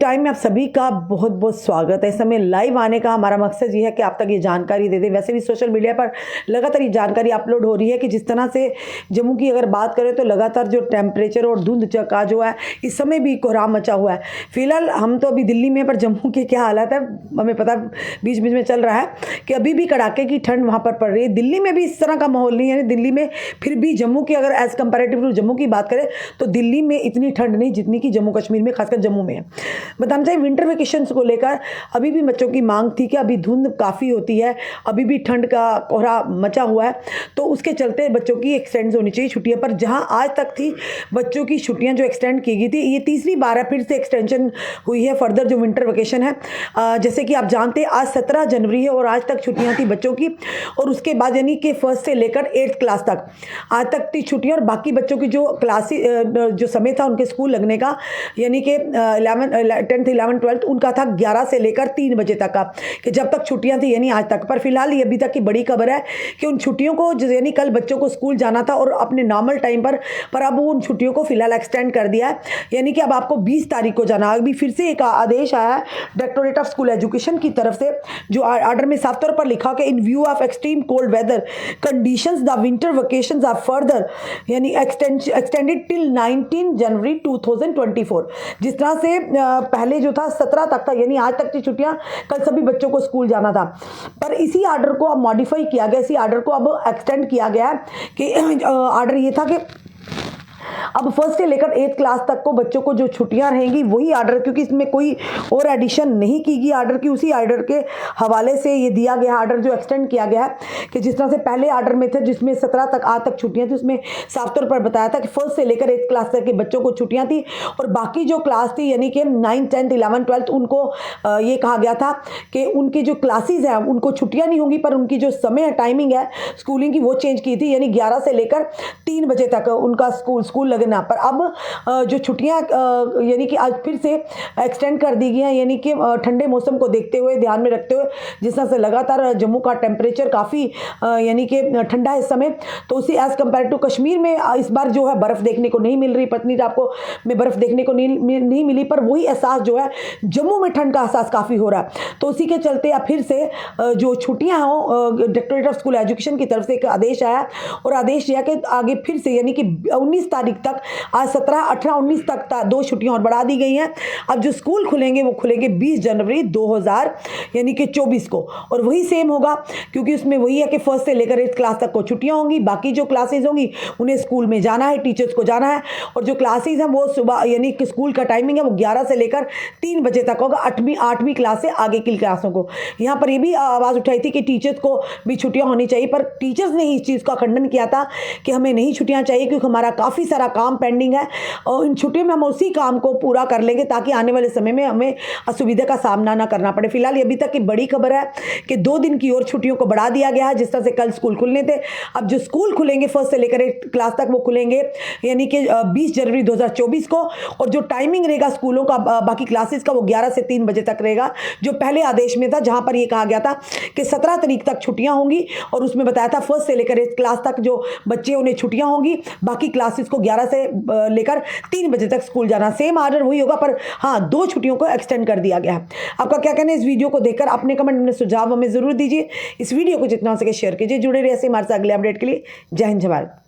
Time में आप सभी का बहुत बहुत स्वागत है। इस समय लाइव आने का हमारा मकसद ये है कि आप तक ये जानकारी दे दें। वैसे भी सोशल मीडिया पर लगातार ये जानकारी अपलोड हो रही है कि जिस तरह से जम्मू की अगर बात करें तो लगातार जो टेम्परेचर और धुंध का जो है इस समय भी कोहराम मचा हुआ है। फिलहाल हम तो अभी दिल्ली में, पर जम्मू के क्या हालत है हमें पता बीच बीच में चल रहा है कि अभी भी कड़ाके की ठंड वहाँ पर पड़ रही है। दिल्ली में भी इस तरह का माहौल नहीं है। दिल्ली में फिर भी जम्मू की अगर एज कंपेरेटिव टू जम्मू की बात करें तो दिल्ली में इतनी ठंड नहीं जितनी कि जम्मू कश्मीर में, खासकर जम्मू में है। बताना चाहिए विंटर वेकेशन को लेकर अभी भी बच्चों की मांग थी कि अभी धुंध काफ़ी होती है, अभी भी ठंड का कोहरा मचा हुआ है, तो उसके चलते बच्चों की एक्सटेंड होनी चाहिए छुट्टियां। पर जहां आज तक थी बच्चों की छुट्टियां जो एक्सटेंड की गई थी, ये तीसरी बार है फिर से एक्सटेंशन हुई है फर्दर जो विंटर वेकेशन है। जैसे कि आप जानते हैं आज 17 जनवरी है और आज तक छुट्टियां थी बच्चों की, और उसके बाद यानी कि 1st से लेकर 8th क्लास तक आज तक थी छुट्टियां। और बाकी बच्चों की जो जो समय था उनके स्कूल लगने का, यानी कि 10th 11th 12th उनका था 11 से लेकर 3 बजे तक का, कि जब तक छुट्टियां थी यानी आज तक। पर फिलहाल ये अभी तक की बड़ी खबर है कि उन छुट्टियों को यानी कल बच्चों को स्कूल जाना था और अपने नॉर्मल टाइम पर अब उन छुट्टियों को फिलहाल एक्सटेंड कर दिया है, यानी कि अब आपको 20 तारीख को जाना। अभी फिर से एक आदेश आया है डायरेक्टोरेट ऑफ स्कूल एजुकेशन की तरफ से, जो ऑर्डर में साफ तौर पर लिखा कि in view of extreme cold weather conditions the winter vacations are further यानी एक्सटेंडेड टिल 19 जनवरी 2024। जिस तरह से पहले जो था 17 तक था, यानी आज तक की छुट्टियां, कल सभी बच्चों को स्कूल जाना था, पर इसी ऑर्डर को अब मॉडिफाई किया गया, इसी ऑर्डर को अब एक्सटेंड किया गया है कि ऑर्डर ये था कि अब 1st से लेकर 8th क्लास तक को बच्चों को जो छुट्टियां रहेंगी वही ऑर्डर, क्योंकि इसमें कोई और एडिशन नहीं की गई ऑर्डर की, उसी ऑर्डर के हवाले से ये दिया गया ऑर्डर जो एक्सटेंड किया गया है। कि जिस तरह से पहले ऑर्डर में थे जिसमें 17 तक आज तक छुट्टियां थी, उसमें साफ तौर पर बताया था कि 1st से लेकर 8th क्लास तक के बच्चों को छुट्टियां थी, और बाकी जो क्लास थी यानी कि 9th 10th 11th 12th उनको ये कहा गया था कि उनकी जो क्लासेज हैं उनको छुट्टियां नहीं होंगी, पर उनकी जो समय टाइमिंग है स्कूलिंग की वो चेंज की थी, यानी 11 से लेकर 3 बजे तक उनका स्कूल लगना। पर अब जो छुट्टियां यानी कि आज फिर से एक्सटेंड कर दी गई हैं, यानी कि ठंडे मौसम को देखते हुए, ध्यान में रखते हुए, जिस तरह से लगातार जम्मू का टेम्परेचर काफ़ी यानी कि ठंडा है इस समय, तो उसी एज कम्पेयर टू कश्मीर में इस बार जो है बर्फ़ देखने को नहीं मिल रही। पत्नीटॉप को में बर्फ़ देखने को नहीं मिली, पर वही एहसास जो है जम्मू में ठंड का एहसास काफ़ी हो रहा है। तो उसी के चलते अब फिर से जो छुट्टियाँ हों, डायरेक्टोरेट ऑफ स्कूल एजुकेशन की तरफ से एक आदेश आया, और आदेश यह कि आगे फिर से यानी कि 19 तारीख तक, आज 17, 18, 19 तक 2 छुट्टियां और बढ़ा दी गई हैं। अब जो स्कूल खुलेंगे वो खुलेंगे 20 जनवरी 2000 यानी कि 24 को, और वही सेम होगा क्योंकि उसमें वही है कि 1st से लेकर 8th क्लास तक को छुट्टियां होंगी। बाकी जो क्लासेज होंगी उन्हें स्कूल में जाना है, टीचर्स को जाना है, और जो क्लासेज हैं वो सुबह यानी कि स्कूल का टाइमिंग है वो 11 से लेकर 3 बजे तक होगा, 8वीं क्लास से आगे की क्लासों को। यहाँ पर ये भी आवाज़ उठाई थी कि टीचर्स को भी छुट्टियाँ होनी चाहिए, पर टीचर्स ने इस चीज़ का खंडन किया था कि हमें नहीं छुट्टियाँ चाहिए क्योंकि हमारा काफ़ी सारा काम पेंडिंग है, और इन छुट्टियों में हम उसी काम को पूरा कर लेंगे ताकि आने वाले समय में हमें असुविधा का सामना ना करना पड़े। फिलहाल ये अभी तक की बड़ी खबर है कि 2 दिन की और छुट्टियों को बढ़ा दिया गया है। जिस तरह से कल स्कूल खुलने थे, अब जो स्कूल खुलेंगे 1st से लेकर 8th क्लास तक वो खुलेंगे यानी कि 20 जनवरी 2024 को, और जो टाइमिंग रहेगा स्कूलों का बाकी क्लासेस का वो 11 से 3 बजे तक रहेगा, जो पहले आदेश में था जहां पर ये कहा गया था कि 17 तारीख तक छुट्टियां होंगी, और उसमें बताया था 1st से लेकर 8th क्लास तक जो बच्चे उन्हें छुट्टियां होंगी, बाकी क्लासेस को 11 से लेकर 3 बजे तक स्कूल जाना। सेम ऑर्डर वही होगा, पर हाँ 2 छुट्टियों को एक्सटेंड कर दिया गया है। आपका क्या कहना है इस वीडियो को देखकर? अपने कमेंट में सुझाव हमें जरूर दीजिए। इस वीडियो को जितना हो सके शेयर कीजिए। जुड़े रहिए ऐसे हमारे साथ अगले अपडेट के लिए। जय हिंद, जय भारत।